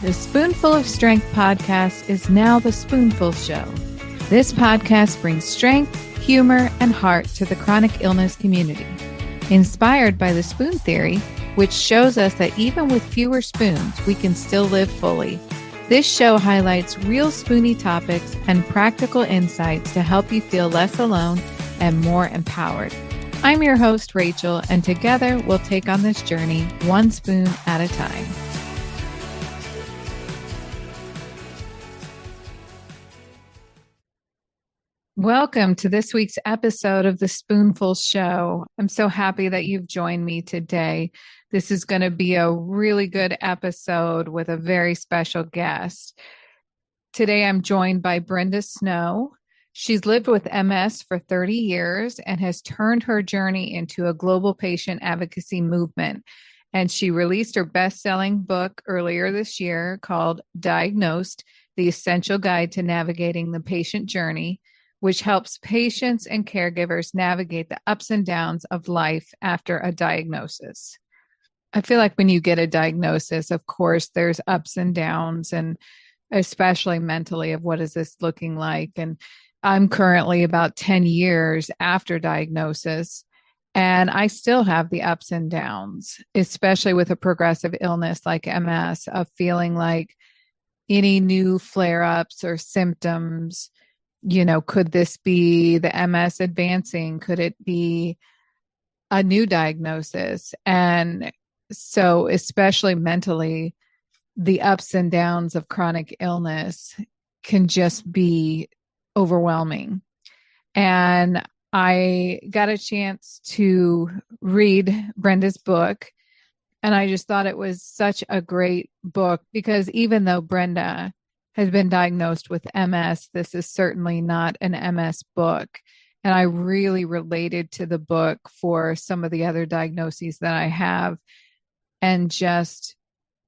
The Spoonful of Strength podcast is now the SpoonFull Show. This podcast brings strength, humor, and heart to the chronic illness community. Inspired by the spoon theory, which shows us that even with fewer spoons, we can still live fully. This show highlights real spoony topics and practical insights to help you feel less alone and more empowered. I'm your host, Rachel, and together we'll take on this journey one spoon at a time. Welcome to this week's episode of the SpoonFull Show. I'm so happy that you've joined me today. This is going to be a really good episode with a very special guest. Today, I'm joined by Brenda Snow. She's lived with MS for 30 years and has turned her journey into a global patient advocacy movement. And she released her best-selling book earlier this year called Diagnosed: The Essential Guide to Navigating the Patient Journey, which helps patients and caregivers navigate the ups and downs of life after a diagnosis. I feel like when you get a diagnosis, of course, there's ups and downs, and especially mentally of what is this looking like. And I'm currently about 10 years after diagnosis, and I still have the ups and downs, especially with a progressive illness like MS, of feeling like any new flare-ups or symptoms, could this be the MS advancing? Could it be a new diagnosis? And so, especially mentally, the ups and downs of chronic illness can just be overwhelming. And I got a chance to read Brenda's book, and I just thought it was such a great book because even though Brenda has been diagnosed with MS, this is certainly not an MS book. And I really related to the book for some of the other diagnoses that I have, and just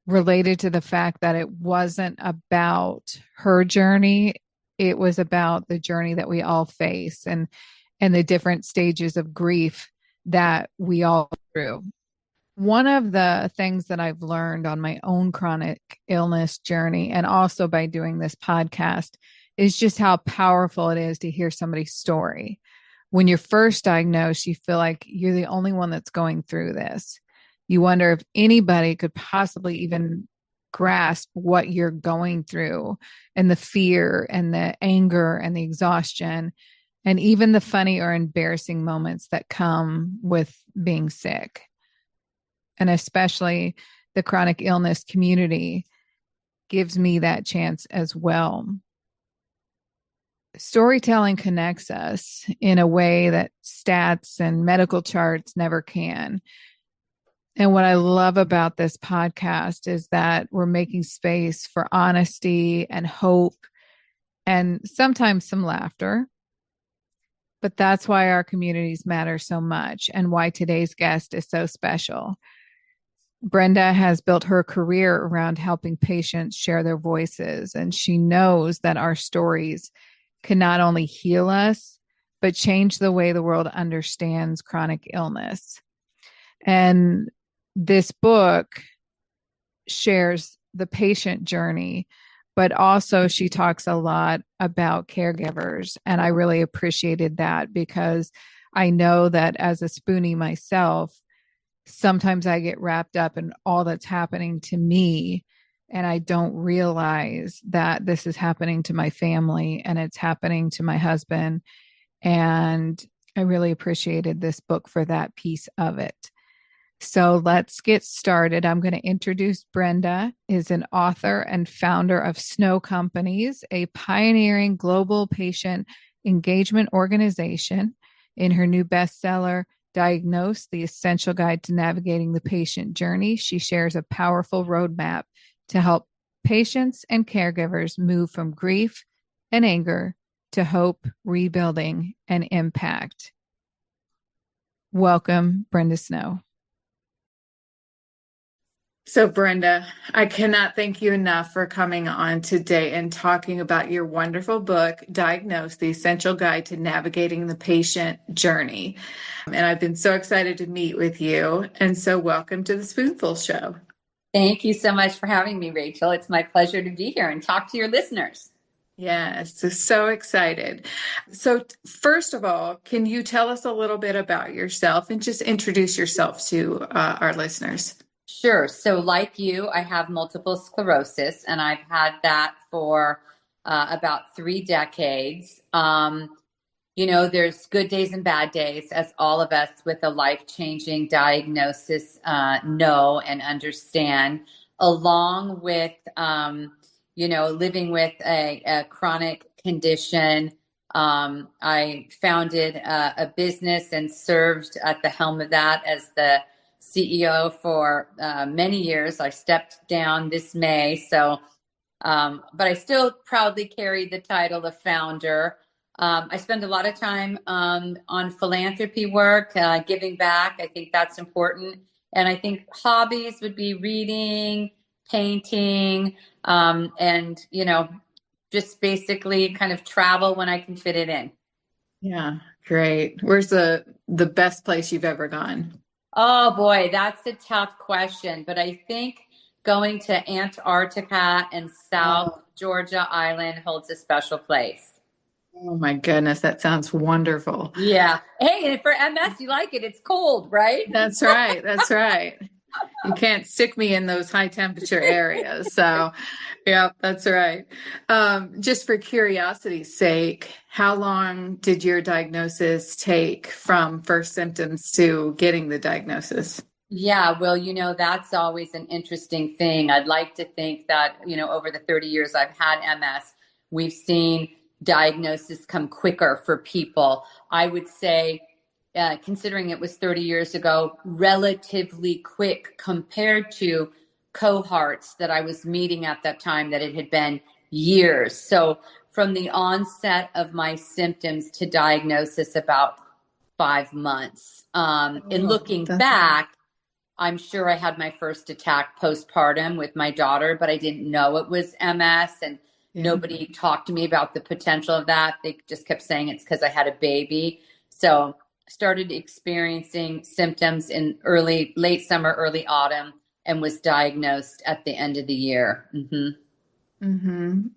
related to the fact that it wasn't about her journey. It was about the journey that we all face and the different stages of grief that we all go through. One of the things that I've learned on my own chronic illness journey, and also by doing this podcast, is just how powerful it is to hear somebody's story. When you're first diagnosed, you feel like you're the only one that's going through this. You wonder if anybody could possibly even grasp what you're going through, and the fear and the anger and the exhaustion, and even the funny or embarrassing moments that come with being sick. And especially the chronic illness community gives me that chance as well. Storytelling connects us in a way that stats and medical charts never can. And what I love about this podcast is that we're making space for honesty and hope and sometimes some laughter. But that's why our communities matter so much and why today's guest is so special. Brenda has built her career around helping patients share their voices, and she knows that our stories can not only heal us, but change the way the world understands chronic illness. And this book shares the patient journey, but also she talks a lot about caregivers. And I really appreciated that because I know that as a Spoonie myself, sometimes I get wrapped up in all that's happening to me, and I don't realize that this is happening to my family and it's happening to my husband. And I really appreciated this book for that piece of it. So let's get started. I'm going to introduce Brenda, is an author and founder of Snow Companies, a pioneering global patient engagement organization. In her new bestseller, Diagnosed: The Essential Guide to Navigating the Patient Journey, she shares a powerful roadmap to help patients and caregivers move from grief and anger to hope, rebuilding, and impact. Welcome, Brenda Snow. So Brenda, I cannot thank you enough for coming on today and talking about your wonderful book, Diagnosed: The Essential Guide to Navigating the Patient Journey. And I've been so excited to meet with you. And so welcome to the SpoonFull Show. Thank you so much for having me, Rachel. It's my pleasure to be here and talk to your listeners. Yes, so excited. So, first of all, can you tell us a little bit about yourself and just introduce yourself to our listeners? Sure. So, like you, I have multiple sclerosis, and I've had that for about 3 decades. There's good days and bad days, as all of us with a life-changing diagnosis know and understand, along with, living with a chronic condition. I founded a business and served at the helm of that as the CEO for many years. I stepped down this May, but I still proudly carry the title of founder. I spend a lot of time on philanthropy work, giving back. I think that's important. And I think hobbies would be reading, painting, and just basically kind of travel when I can fit it in. Yeah, great. Where's the best place you've ever gone? Oh boy, that's a tough question, but I think going to Antarctica and South Oh, Georgia Island holds a special place. oh my goodness, that sounds wonderful. Yeah. Hey, and for MS, you like it. It's cold, right? That's right. That's right. You can't stick me in those high temperature areas. So, yeah, that's right. Just for curiosity's sake, how long did your diagnosis take from first symptoms to getting the diagnosis? Yeah, well, that's always an interesting thing. I'd like to think that, over the 30 years I've had MS, we've seen diagnosis come quicker for people. I would say, considering it was 30 years ago, relatively quick compared to cohorts that I was meeting at that time, that it had been years. So from the onset of my symptoms to diagnosis, about 5 months. In Oh, looking that's back, I'm sure I had my first attack postpartum with my daughter, but I didn't know it was MS, and yeah. nobody talked to me about the potential of that. They just kept saying it's because I had a baby. So I started experiencing symptoms in late summer, early autumn, and was diagnosed at the end of the year.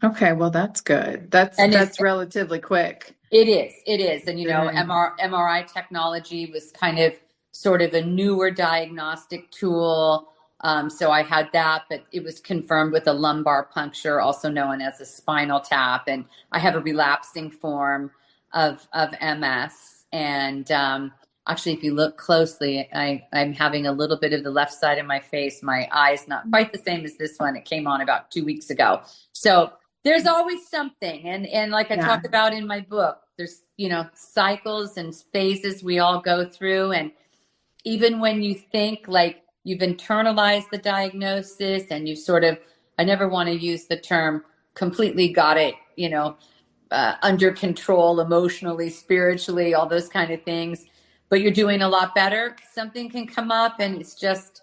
Okay, well, that's good. That's And that's relatively quick. it is. And, Very. MRI technology was kind of sort of a newer diagnostic tool. So I had that, but it was confirmed with a lumbar puncture, also known as a spinal tap. And I have a relapsing form of MS. And actually, if you look closely, I'm having a little bit of the left side of my face. My eye's not quite the same as this one. It came on about 2 weeks ago. So there's always something. And like I Yeah. talk about in my book, there's, cycles and phases we all go through. And even when you think like you've internalized the diagnosis and you sort of, I never want to use the term completely got it, under control emotionally, spiritually, all those kind of things, but you're doing a lot better, something can come up and it's just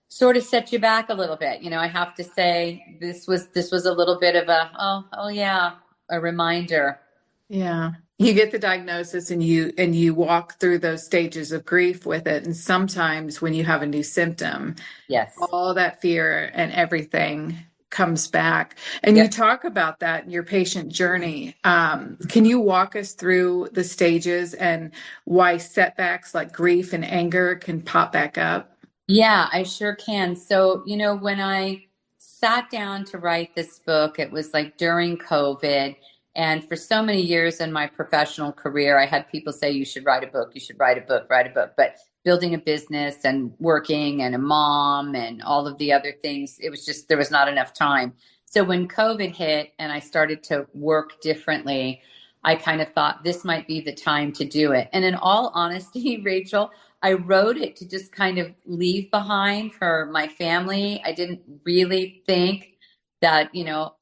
sort of set you back a little bit. I have to say this was a little bit of a, oh yeah, a reminder. Yeah. You get the diagnosis and you walk through those stages of grief with it. And sometimes when you have a new symptom, Yes. all that fear and everything comes back. And you Yep. talk about that in your patient journey. Can you walk us through the stages and why setbacks like grief and anger can pop back up? Yeah, I sure can. So, when I sat down to write this book, it was like during COVID. And for so many years in my professional career, I had people say, you should write a book, you should write a book, write a book. But building a business and working and a mom and all of the other things, it was just, there was not enough time. So when COVID hit and I started to work differently, I kind of thought this might be the time to do it. And in all honesty, Rachel, I wrote it to just kind of leave behind for my family. I didn't really think that,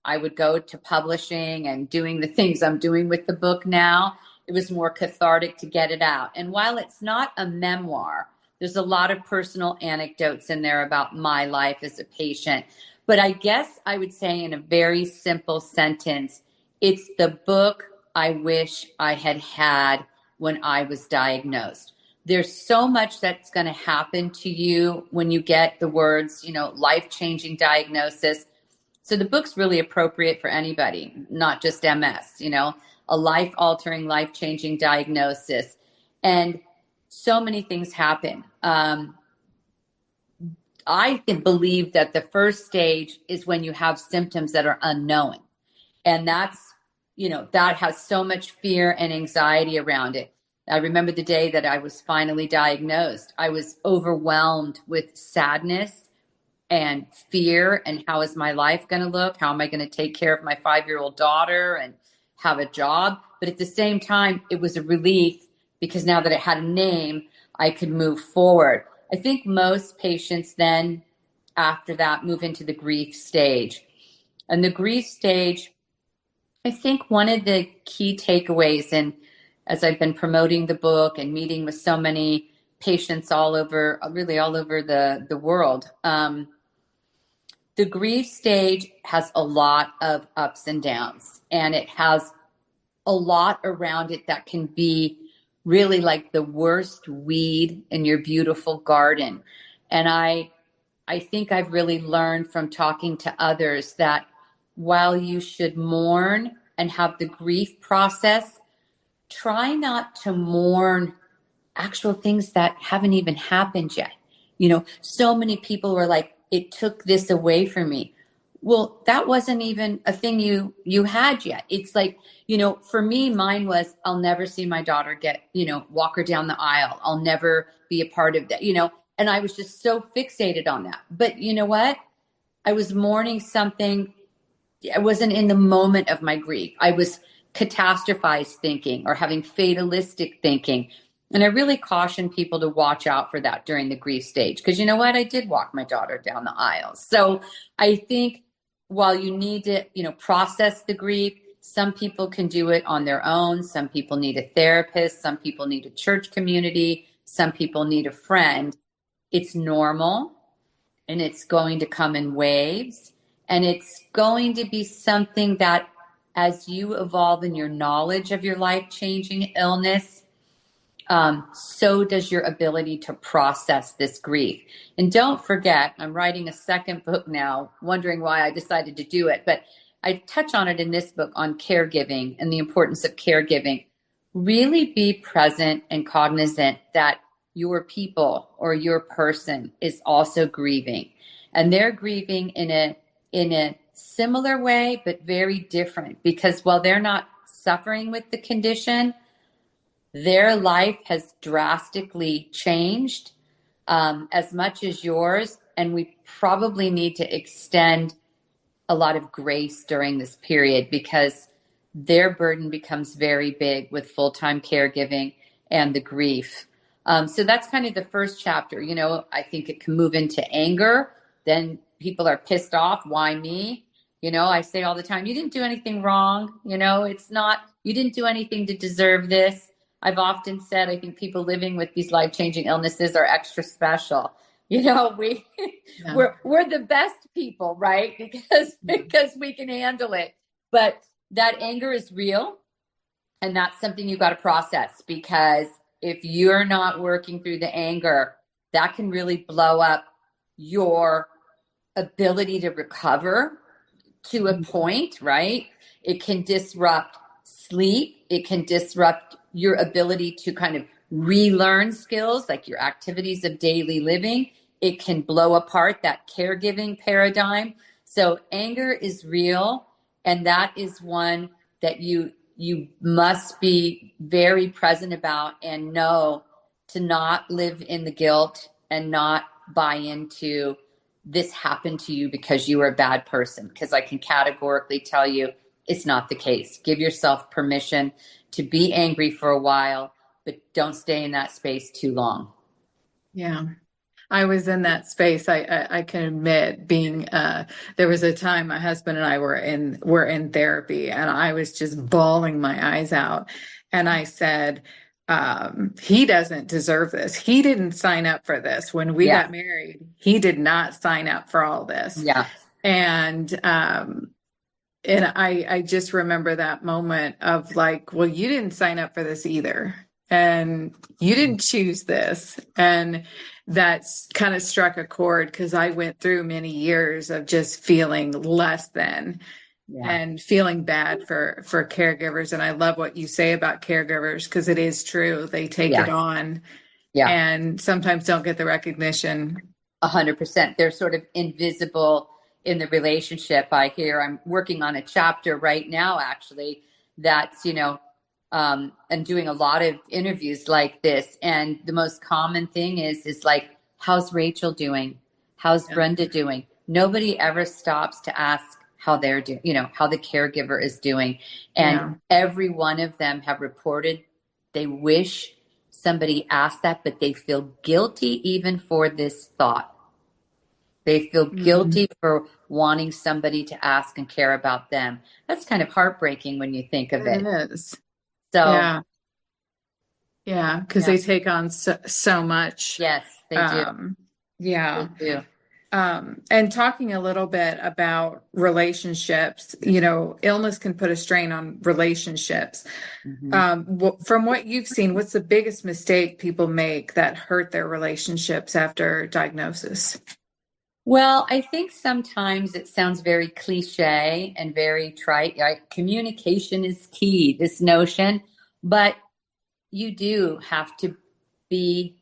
I would go to publishing and doing the things I'm doing with the book now. It was more cathartic to get it out. And while it's not a memoir, there's a lot of personal anecdotes in there about my life as a patient. But I guess I would say in a very simple sentence, it's the book I wish I had had when I was diagnosed. there's so much that's going to happen to you when you get the words, life-changing diagnosis. So the book's really appropriate for anybody, not just MS, a life-altering, life-changing diagnosis. And so many things happen. I believe that the first stage is when you have symptoms that are unknown. And that has so much fear and anxiety around it. I remember the day that I was finally diagnosed. I was overwhelmed with sadness and fear, and how is my life going to look? How am I going to take care of my 5-year-old daughter and have a job? But at the same time, it was a relief because now that it had a name, I could move forward. I think most patients then, after that, move into the grief stage. And the grief stage, I think one of the key takeaways, and as I've been promoting the book and meeting with so many patients all over the world, the grief stage has a lot of ups and downs, and it has a lot around it that can be really like the worst weed in your beautiful garden. And I think I've really learned from talking to others that while you should mourn and have the grief process, try not to mourn actual things that haven't even happened yet. So many people were like, it took this away from me. Well, that wasn't even a thing you had yet. It's like, for me, mine was, I'll never see my daughter walk her down the aisle. I'll never be a part of that, and I was just so fixated on that. But you know what? I was mourning something. I wasn't in the moment of my grief. I was catastrophized thinking or having fatalistic thinking. And I really caution people to watch out for that during the grief stage. Because you know what? I did walk my daughter down the aisle. So I think while you need to, process the grief, some people can do it on their own. Some people need a therapist. Some people need a church community. Some people need a friend. It's normal, and it's going to come in waves. And it's going to be something that as you evolve in your knowledge of your life-changing illness, so does your ability to process this grief. And don't forget, I'm writing a second book now, wondering why I decided to do it. But I touch on it in this book on caregiving and the importance of caregiving. Really be present and cognizant that your people or your person is also grieving. And they're grieving in a similar way, but very different. Because while they're not suffering with the condition, their life has drastically changed as much as yours. And we probably need to extend a lot of grace during this period because their burden becomes very big with full-time caregiving and the grief. So that's kind of the first chapter. I think it can move into anger. Then people are pissed off. Why me? I say all the time, you didn't do anything wrong. It's not, you didn't do anything to deserve this. I've often said, I think people living with these life-changing illnesses are extra special. We're the best people, right? Because we can handle it. But that anger is real. And that's something you got to process, because if you're not working through the anger, that can really blow up your ability to recover to a point, right? It can disrupt sleep. It can disrupt your ability to kind of relearn skills like your activities of daily living. It can blow apart that caregiving paradigm. So anger is real, and that is one that you must be very present about and know to not live in the guilt and not buy into this happened to you because you were a bad person, because I can categorically tell you it's not the case. Give yourself permission to be angry for a while, but don't stay in that space too long. Yeah. I was in that space. I can admit being, there was a time my husband and I were in therapy, and I was just bawling my eyes out. And I said, he doesn't deserve this. He didn't sign up for this. When we got married, he did not sign up for all this. Yeah. And I just remember that moment of like, well, you didn't sign up for this either. and you didn't choose this. And that's kind of struck a chord because I went through many years of just feeling less than and feeling bad for caregivers. And I love what you say about caregivers because it is true. They take it on and sometimes don't get the recognition. 100%. They're sort of invisible in the relationship. I'm working on a chapter right now, actually, that's, and doing a lot of interviews like this. And the most common thing is like, how's Rachel doing? How's Brenda doing? Nobody ever stops to ask how they're doing, how the caregiver is doing. And every one of them have reported they wish somebody asked that, but they feel guilty even for this thought. They feel guilty for wanting somebody to ask and care about them. That's kind of heartbreaking when you think of it. It is. So, because they take on so much. Yes, they do. They do. And talking a little bit about relationships, illness can put a strain on relationships. From what you've seen, what's the biggest mistake people make that hurt their relationships after diagnosis? Well, I think sometimes it sounds very cliche and very trite. Communication is key, this notion, but you do have to be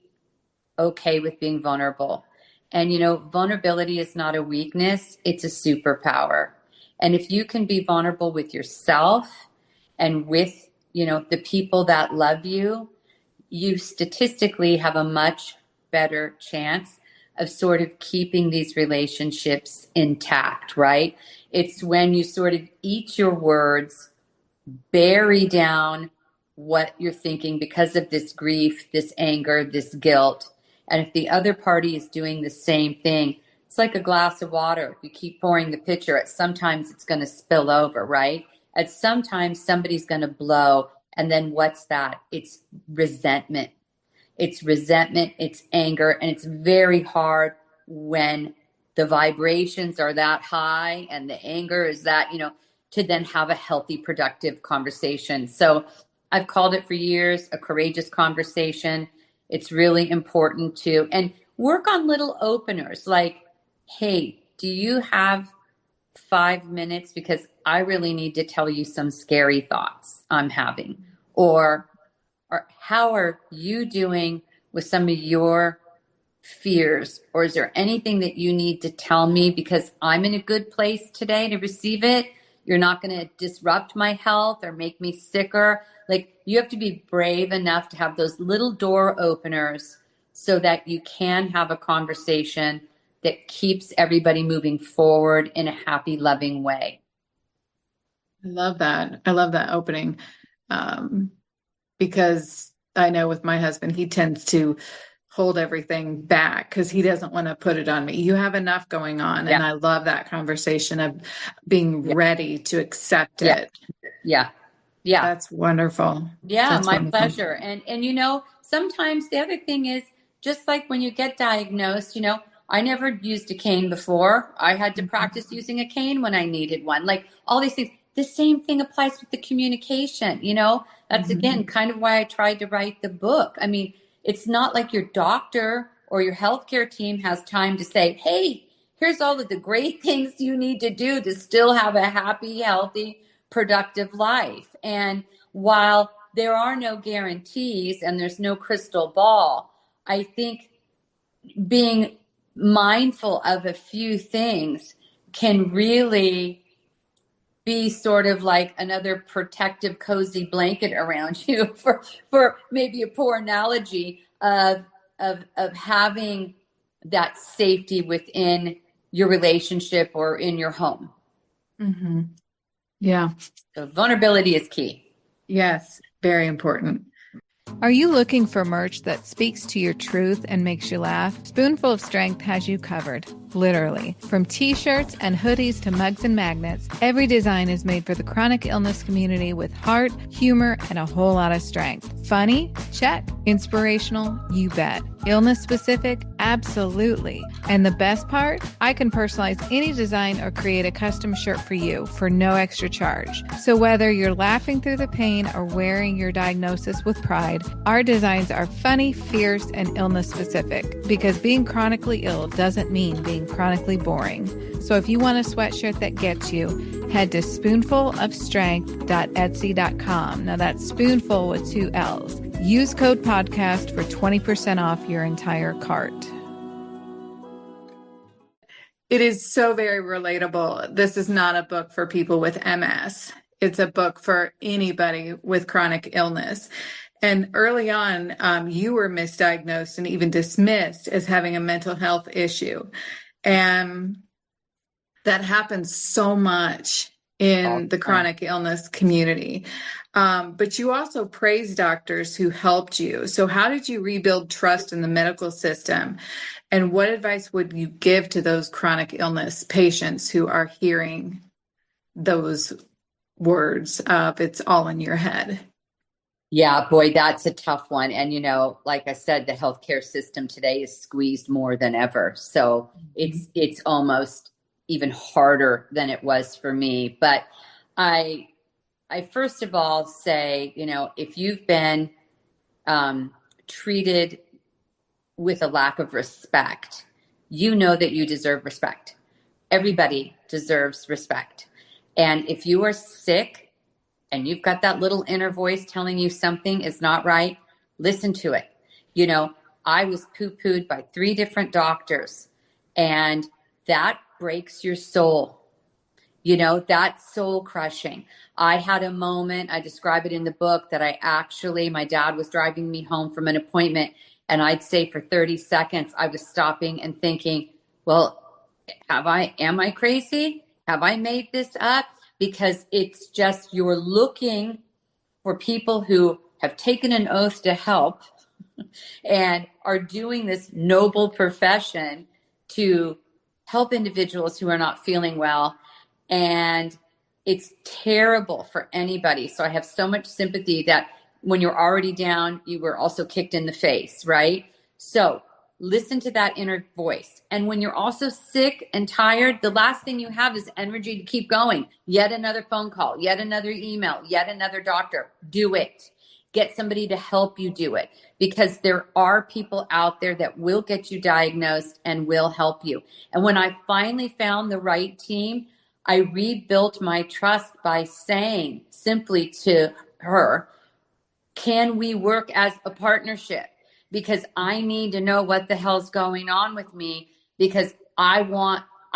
okay with being vulnerable. And, vulnerability is not a weakness, it's a superpower. And if you can be vulnerable with yourself and with, the people that love you, you statistically have a much better chance of sort of keeping these relationships intact, right? It's when you sort of eat your words, bury down what you're thinking because of this grief, this anger, this guilt. And if the other party is doing the same thing, it's like a glass of water. If you keep pouring the pitcher, sometimes it's going to spill over, right? At sometimes somebody's going to blow. And then what's that? It's resentment. It's resentment, it's anger, and it's very hard when the vibrations are that high and the anger is that, to then have a healthy, productive conversation. So I've called it for years a courageous conversation. It's really important to, and work on little openers like, hey, do you have 5 minutes? Because I really need to tell you some scary thoughts I'm having. Or how are you doing with some of your fears? Or is there anything that you need to tell me because I'm in a good place today to receive it? You're not going to disrupt my health or make me sicker. Like, you have to be brave enough to have those little door openers so that you can have a conversation that keeps everybody moving forward in a happy, loving way. I love that. I love that opening. Because I know with my husband, he tends to hold everything back because he doesn't want to put it on me. You have enough going on. And I love that conversation of being ready to accept it. Yeah. That's wonderful. Yeah, That's my wonderful. pleasure. And sometimes the other thing is, just like when you get diagnosed, I never used a cane before. I had to practice using a cane when I needed one. Like, all these things. The same thing applies with the communication, That's again kind of why I tried to write the book. I mean, it's not like your doctor or your healthcare team has time to say, hey, here's all of the great things you need to do to still have a happy, healthy, productive life. And while there are no guarantees and there's no crystal ball, I think being mindful of a few things can really be sort of like another protective, cozy blanket around you for maybe a poor analogy of having that safety within your relationship or in your home. Mm-hmm. Yeah. So vulnerability is key. Yes. Very important. Are you looking for merch that speaks to your truth and makes you laugh? Spoonful of Strength has you covered, literally. From t-shirts and hoodies to mugs and magnets, every design is made for the chronic illness community with heart, humor, and a whole lot of strength. Funny? Check. Inspirational? You bet. Illness specific? Absolutely. And the best part? I can personalize any design or create a custom shirt for you for no extra charge. So whether you're laughing through the pain or wearing your diagnosis with pride, guide. Our designs are funny, fierce, and illness specific because being chronically ill doesn't mean being chronically boring. So if you want a sweatshirt that gets you, head to spoonfulofstrength.etsy.com. Now that's spoonful with 2 L's. Use code podcast for 20% off your entire cart. It is so very relatable. This is not a book for people with MS. It's a book for anybody with chronic illness. And early on, you were misdiagnosed and even dismissed as having a mental health issue. And that happens so much in the chronic illness community. But you also praise doctors who helped you. So how did you rebuild trust in the medical system? And what advice would you give to those chronic illness patients who are hearing those words of it's all in your head? Yeah, boy, that's a tough one. And, like I said, the healthcare system today is squeezed more than ever. So it's almost even harder than it was for me. But I first of all say, if you've been treated with a lack of respect, you know that you deserve respect. Everybody deserves respect. And if you are sick and you've got that little inner voice telling you something is not right, listen to it. I was poo-pooed by 3 different doctors, and that breaks your soul. That's soul crushing. I had a moment, I describe it in the book, that my dad was driving me home from an appointment, and I'd say for 30 seconds, I was stopping and thinking, well, am I crazy? Have I made this up? Because it's just, you're looking for people who have taken an oath to help and are doing this noble profession to help individuals who are not feeling well. And it's terrible for anybody. So I have so much sympathy that when you're already down, you were also kicked in the face, right? So listen to that inner voice. And when you're also sick and tired, the last thing you have is energy to keep going. Yet another phone call, yet another email, yet another doctor. Do it. Get somebody to help you do it, because there are people out there that will get you diagnosed and will help you. And when I finally found the right team, I rebuilt my trust by saying simply to her, can we work as a partnership? Because I need to know what the hell's going on with me, because I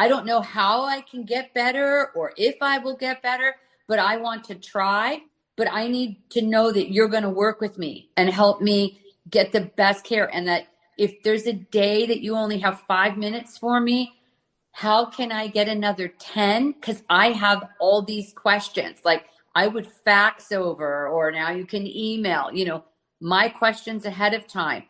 don't know how I can get better or if I will get better, but I want to try. But I need to know that you're going to work with me and help me get the best care. And that if there's a day that you only have 5 minutes for me, how can I get another 10? Because I have all these questions. Like, I would fax over, or now you can email, my questions ahead of time.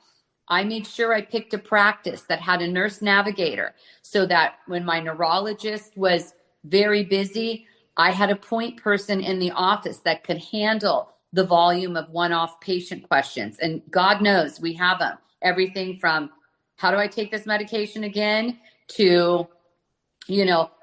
I made sure I picked a practice that had a nurse navigator, so that when my neurologist was very busy, I had a point person in the office that could handle the volume of one-off patient questions. And God knows we have them. Everything from, how do I take this medication again, to,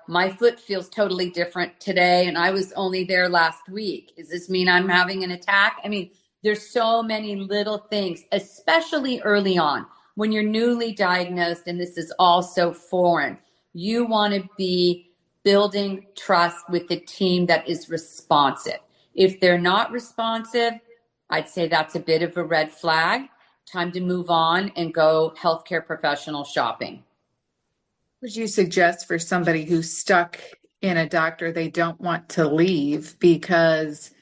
my foot feels totally different today, and I was only there last week. Does this mean I'm having an attack? I mean, there's so many little things, especially early on when you're newly diagnosed and this is all so foreign. You want to be building trust with the team that is responsive. If they're not responsive, I'd say that's a bit of a red flag. Time to move on and go healthcare professional shopping. Would you suggest for somebody who's stuck in a doctor they don't want to leave because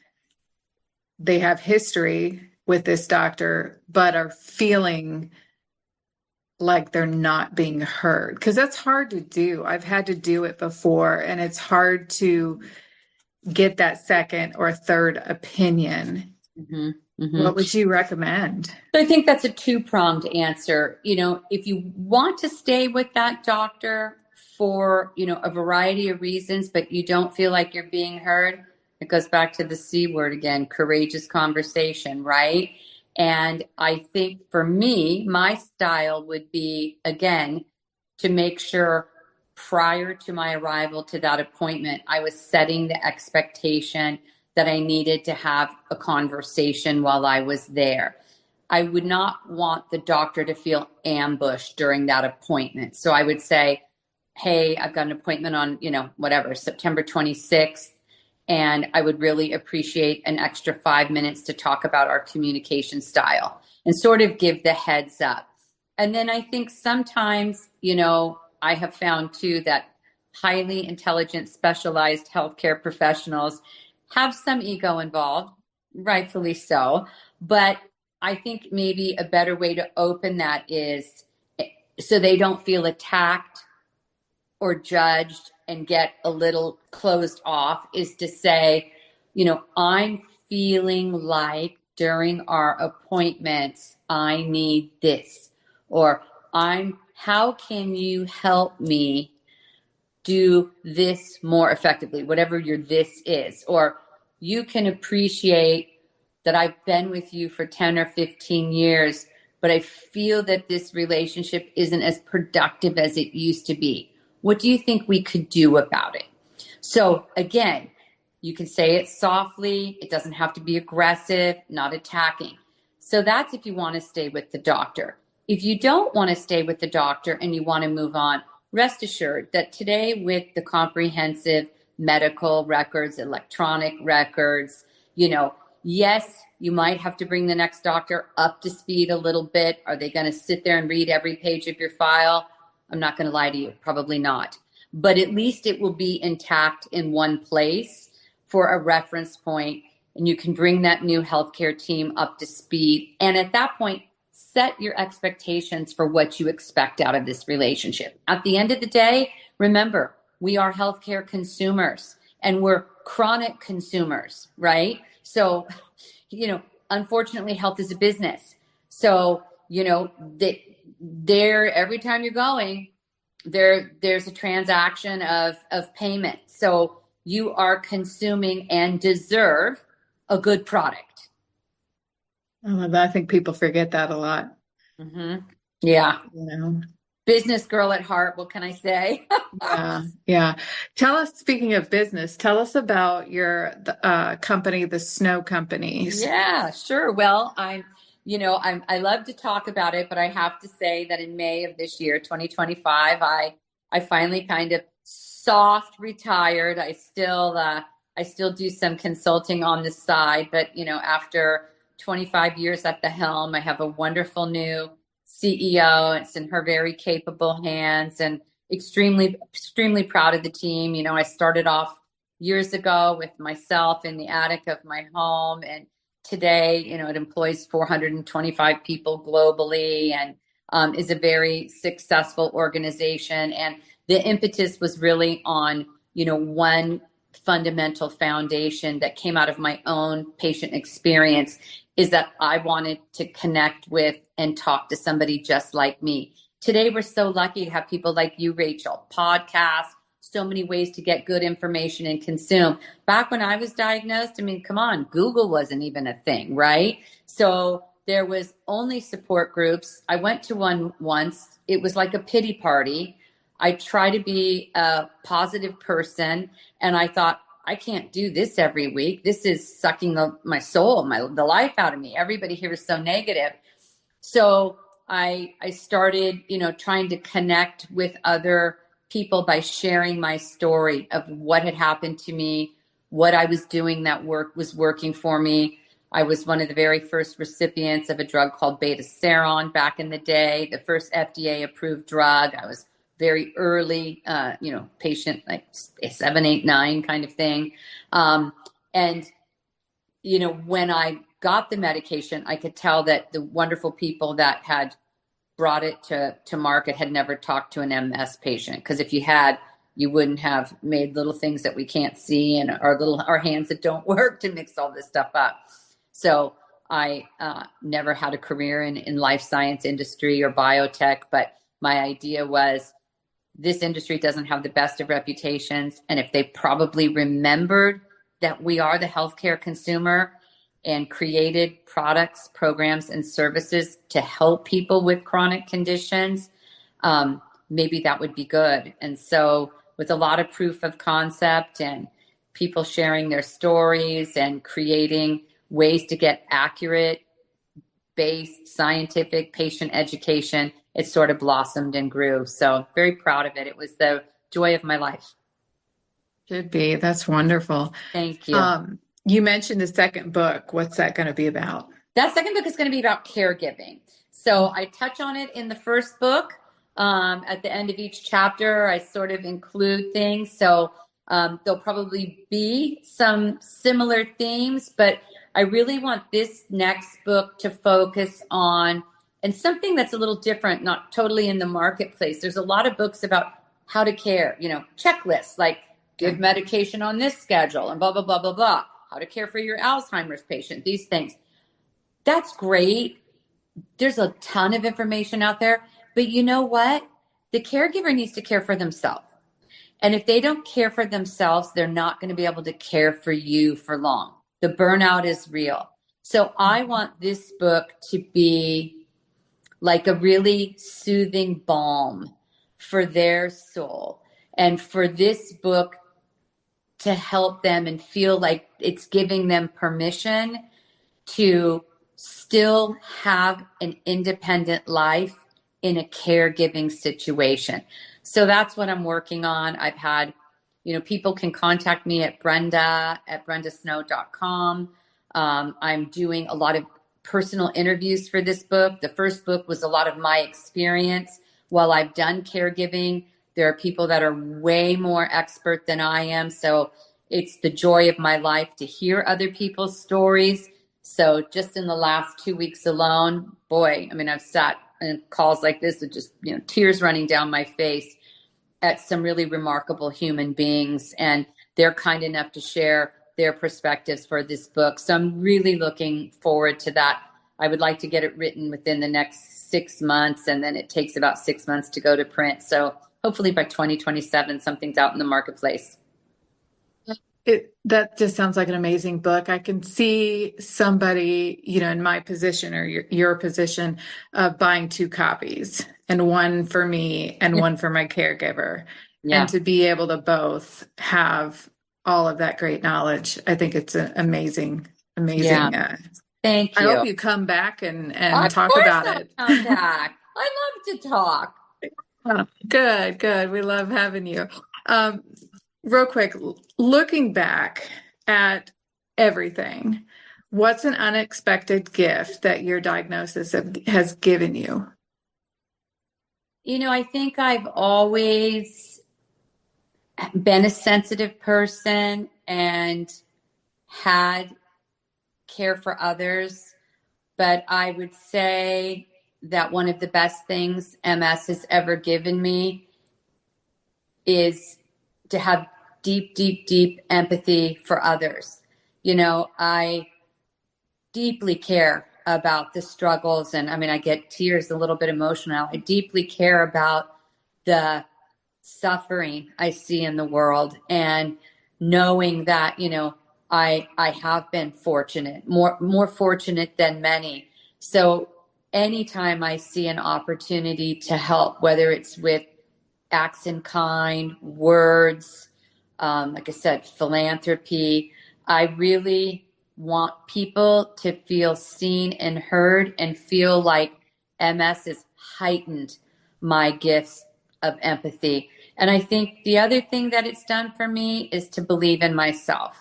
they have history with this doctor, but are feeling like they're not being heard? Because that's hard to do. I've had to do it before, and it's hard to get that second or third opinion. Mm-hmm. Mm-hmm. What would you recommend? So I think that's a 2-pronged answer. If you want to stay with that doctor for, a variety of reasons, but you don't feel like you're being heard, it goes back to the C word again, courageous conversation, right? And I think for me, my style would be, again, to make sure prior to my arrival to that appointment, I was setting the expectation that I needed to have a conversation while I was there. I would not want the doctor to feel ambushed during that appointment. So I would say, hey, I've got an appointment on, whatever, September 26th. And I would really appreciate an extra 5 minutes to talk about our communication style and sort of give the heads up. And then I think sometimes, I have found too that highly intelligent, specialized healthcare professionals have some ego involved, rightfully so. But I think maybe a better way to open that is so they don't feel attacked or judged and get a little closed off, is to say, I'm feeling like during our appointments, I need this, or how can you help me do this more effectively, whatever your this is, or you can appreciate that I've been with you for 10 or 15 years, but I feel that this relationship isn't as productive as it used to be. What do you think we could do about it? So again, you can say it softly. It doesn't have to be aggressive, not attacking. So that's if you want to stay with the doctor. If you don't want to stay with the doctor and you want to move on, rest assured that today with the comprehensive medical records, electronic records, yes, you might have to bring the next doctor up to speed a little bit. Are they going to sit there and read every page of your file? I'm not going to lie to you, probably not. But at least it will be intact in one place for a reference point, and you can bring that new healthcare team up to speed. And at that point, set your expectations for what you expect out of this relationship. At the end of the day, remember, we are healthcare consumers and we're chronic consumers, right? So, unfortunately, health is a business. So, every time you're going, there's a transaction of payment. So you are consuming and deserve a good product. I think people forget that a lot. Mm-hmm. Yeah. Business girl at heart. What can I say? Yeah. Tell us, speaking of business, tell us about your company, the Snow Companies. Yeah, sure. Well, I love to talk about it, but I have to say that in May of this year, 2025, I finally kind of soft retired. I still do some consulting on the side, but after 25 years at the helm, I have a wonderful new CEO. It's in her very capable hands, and extremely, extremely proud of the team. I started off years ago with myself in the attic of my home, and today, it employs 425 people globally and is a very successful organization. And the impetus was really on, one fundamental foundation that came out of my own patient experience, is that I wanted to connect with and talk to somebody just like me. Today, we're so lucky to have people like you, Rachel, podcasts, so many ways to get good information and consume. Back when I was diagnosed, come on, Google wasn't even a thing, right? So there was only support groups. I went to one once. It was like a pity party. I try to be a positive person, and I thought, I can't do this every week. This is sucking my soul, the life out of me. Everybody here is so negative. So I started, trying to connect with other people by sharing my story of what had happened to me, what I was doing that was working for me. I was one of the very first recipients of a drug called beta-seron back in the day, the first FDA approved drug. I was very early, patient, like 7, 8, 9 kind of thing. And when I got the medication, I could tell that the wonderful people that had brought it to market had never talked to an MS patient. Because if you had, you wouldn't have made little things that we can't see and our hands that don't work to mix all this stuff up. So I never had a career in life science industry or biotech, but my idea was this industry doesn't have the best of reputations. And if they probably remembered that we are the healthcare consumer and created products, programs, and services to help people with chronic conditions, maybe that would be good. And so with a lot of proof of concept and people sharing their stories and creating ways to get accurate evidence-based, scientific patient education, it sort of blossomed and grew. So very proud of it. It was the joy of my life. Should be. That's wonderful. Thank you. You mentioned the second book. What's that going to be about? That second book is going to be about caregiving. So I touch on it in the first book. At the end of each chapter, I sort of include things. So there'll probably be some similar themes, but I really want this next book to focus on, and something that's a little different, not totally in the marketplace. There's a lot of books about how to care, checklists, like give medication on this schedule and blah, blah, blah, blah, blah. How to care for your Alzheimer's patient, these things. That's great. There's a ton of information out there, but you know what? The caregiver needs to care for themselves. And if they don't care for themselves, they're not going to be able to care for you for long. The burnout is real. So I want this book to be like a really soothing balm for their soul, and for this book to help them and feel like it's giving them permission to still have an independent life in a caregiving situation. So that's what I'm working on. I've had, people can contact me at brendasnow.com. I'm doing a lot of personal interviews for this book. The first book was a lot of my experience while I've done caregiving. There are people that are way more expert than I am. So it's the joy of my life to hear other people's stories. So just in the last 2 weeks alone, I've sat in calls like this with just, tears running down my face at some really remarkable human beings. And they're kind enough to share their perspectives for this book. So I'm really looking forward to that. I would like to get it written within the next 6 months, and then it takes about 6 months to go to print. So hopefully by 2027, something's out in the marketplace. That just sounds like an amazing book. I can see somebody, in my position or your position, buying 2 copies, and one for me and one for my caregiver. Yeah. And to be able to both have all of that great knowledge, I think it's an amazing. Yeah. Thank you. I hope you come back and talk about it. Come back. I love to talk. Oh, good. We love having you. Real quick, looking back at everything, what's an unexpected gift that your diagnosis has given you? I think I've always been a sensitive person and had care for others, but I would say that one of the best things MS has ever given me is to have deep, deep, deep empathy for others. I deeply care about the struggles, and I get tears, a little bit emotional. I deeply care about the suffering I see in the world, and knowing that, I have been fortunate, more fortunate than many. So anytime I see an opportunity to help, whether it's with acts in kind, words, like I said, philanthropy, I really want people to feel seen and heard, and feel like MS has heightened my gifts of empathy. And I think the other thing that it's done for me is to believe in myself.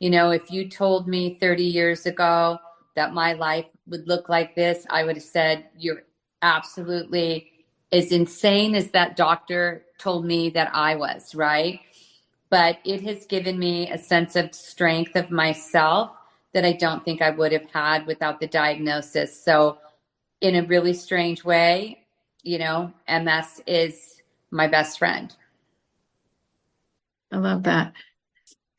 If you told me 30 years ago that my life would look like this, I would have said, you're absolutely as insane as that doctor told me that I was, right? But it has given me a sense of strength of myself that I don't think I would have had without the diagnosis. So in a really strange way, MS is my best friend. I love that.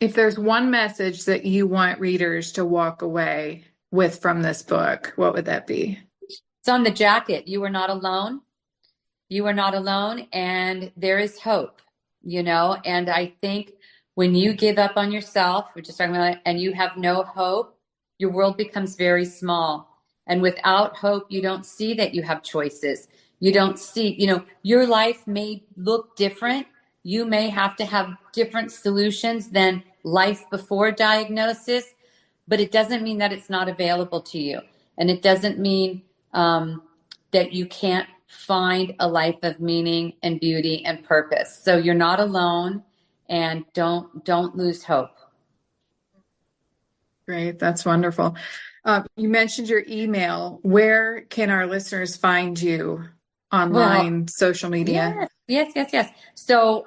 If there's one message that you want readers to walk away with from this book, what would that be? It's on the jacket. You are not alone. You are not alone, and there is hope, and I think when you give up on yourself, we're just talking about, and you have no hope, your world becomes very small. And without hope, you don't see that you have choices. You don't see, your life may look different. You may have to have different solutions than life before diagnosis, but it doesn't mean that it's not available to you. And it doesn't mean that you can't find a life of meaning and beauty and purpose. So you're not alone, and don't lose hope. Great. That's wonderful. You mentioned your email. Where can our listeners find you online, social media? Yes. So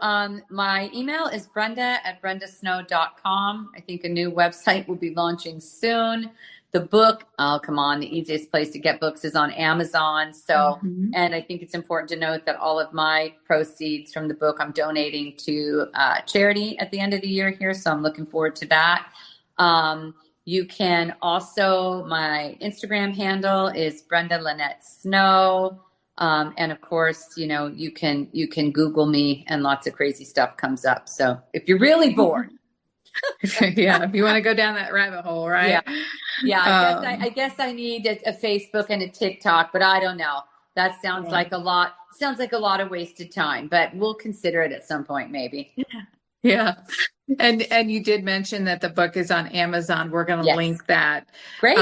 my email is brenda@brendasnow.com. I think a new website will be launching soon. The book, come on, the easiest place to get books is on Amazon. So, and I think it's important to note that all of my proceeds from the book I'm donating to charity at the end of the year here. So I'm looking forward to that. You can also, my Instagram handle is Brenda Lynette Snow. And of course, you can Google me and lots of crazy stuff comes up. So if you're really bored. Yeah. If you want to go down that rabbit hole, right? Yeah. I guess I need a Facebook and a TikTok, but I don't know. That sounds like a lot. Sounds like a lot of wasted time, but we'll consider it at some point, maybe. Yeah. And you did mention that the book is on Amazon. We're going to link that. Great.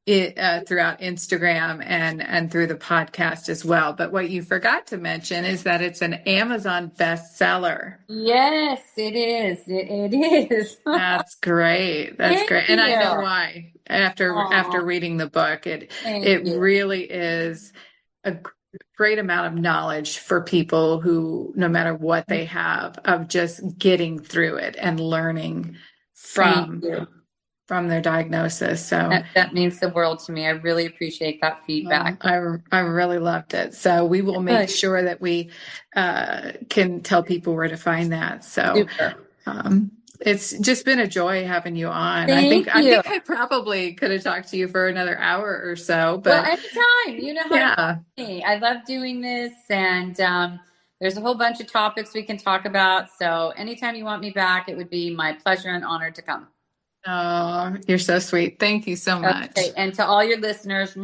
Throughout Instagram and through the podcast as well. But what you forgot to mention is that it's an Amazon bestseller. Yes, it is. It is. That's great. That's great. And I know why. After reading the book, it really is a great amount of knowledge for people who, no matter what they have, of just getting through it and learning from their diagnosis. So that means the world to me. I really appreciate that feedback. I really loved it. So we will make sure that we can tell people where to find that. So it's just been a joy having you on. I think I probably could have talked to you for another hour or so, but anytime. You know how to me. I love doing this, and there's a whole bunch of topics we can talk about. So anytime you want me back, it would be my pleasure and honor to come. Oh, you're so sweet. Thank you so much. Okay. And to all your listeners,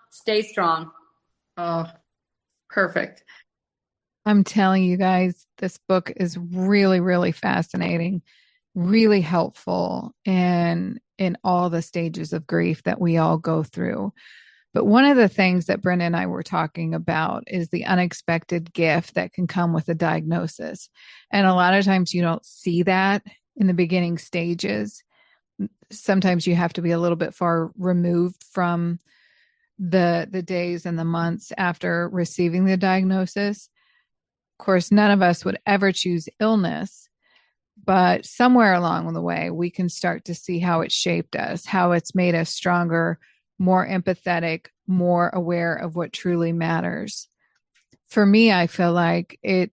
stay strong. Oh, perfect. I'm telling you guys, this book is really, really fascinating, really helpful in all the stages of grief that we all go through. But one of the things that Brenda and I were talking about is the unexpected gift that can come with a diagnosis. And a lot of times you don't see that in the beginning stages. Sometimes you have to be a little bit far removed from the days and the months after receiving the diagnosis. Of course, none of us would ever choose illness, but somewhere along the way, we can start to see how it shaped us, how it's made us stronger, more empathetic, more aware of what truly matters. For me, I feel like it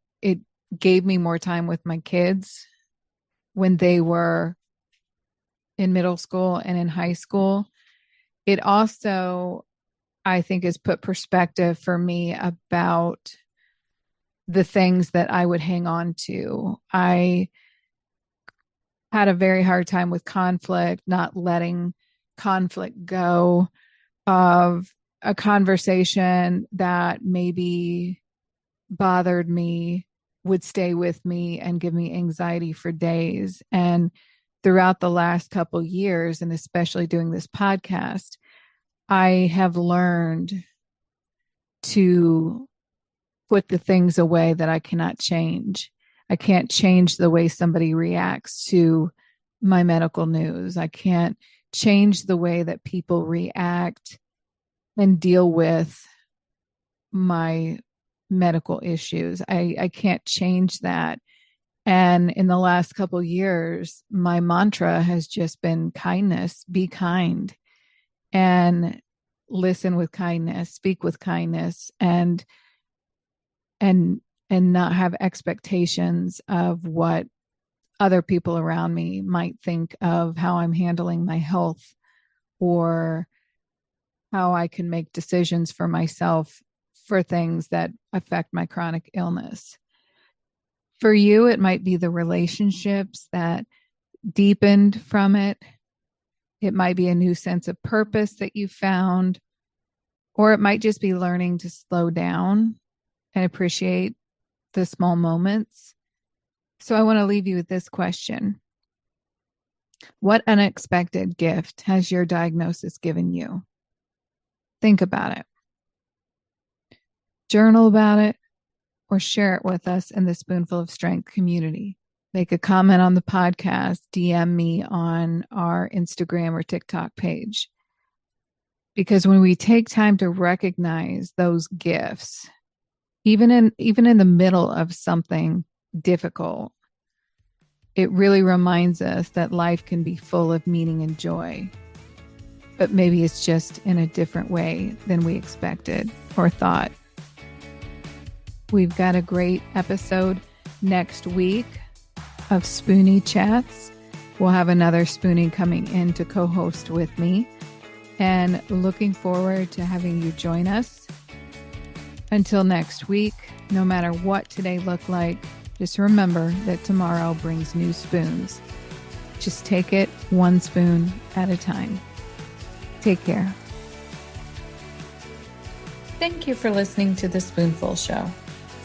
gave me more time with my kids when they were in middle school and in high school. It also, I think, has put perspective for me about the things that I would hang on to. I had a very hard time with conflict, not letting conflict go, of a conversation that maybe bothered me would stay with me and give me anxiety for days. And throughout the last couple years, and especially doing this podcast, I have learned to put the things away that I cannot change. I can't change the way somebody reacts to my medical news. I can't change the way that people react and deal with my medical issues. I can't change that. And in the last couple of years, my mantra has just been kindness, be kind, and listen with kindness, speak with kindness, and not have expectations of what other people around me might think of how I'm handling my health, or how I can make decisions for myself for things that affect my chronic illness. For you, it might be the relationships that deepened from it. It might be a new sense of purpose that you found, or it might just be learning to slow down and appreciate the small moments. So I want to leave you with this question. What unexpected gift has your diagnosis given you? Think about it. Journal about it or share it with us in the Spoonful of Strength community. Make a comment on the podcast, DM me on our Instagram or TikTok page. Because when we take time to recognize those gifts, even in the middle of something difficult, it really reminds us that life can be full of meaning and joy. But maybe it's just in a different way than we expected or thought. We've got a great episode next week of Spoonie Chats. We'll have another Spoonie coming in to co-host with me, and looking forward to having you join us. Until next week, no matter what today looked like, just remember that tomorrow brings new spoons. Just take it one spoon at a time. Take care. Thank you for listening to The Spoonful Show.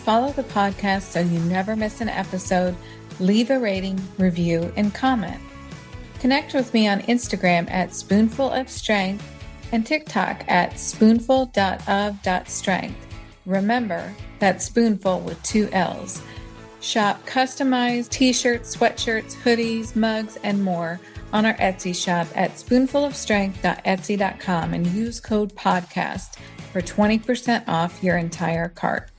Follow the podcast so you never miss an episode. Leave a rating, review, and comment. Connect with me on Instagram at Spoonful of Strength and TikTok at spoonful.of.strength. Remember, that's spoonful with 2 L's. Shop customized t-shirts, sweatshirts, hoodies, mugs, and more on our Etsy shop at spoonfulofstrength.etsy.com and use code podcast for 20% off your entire cart.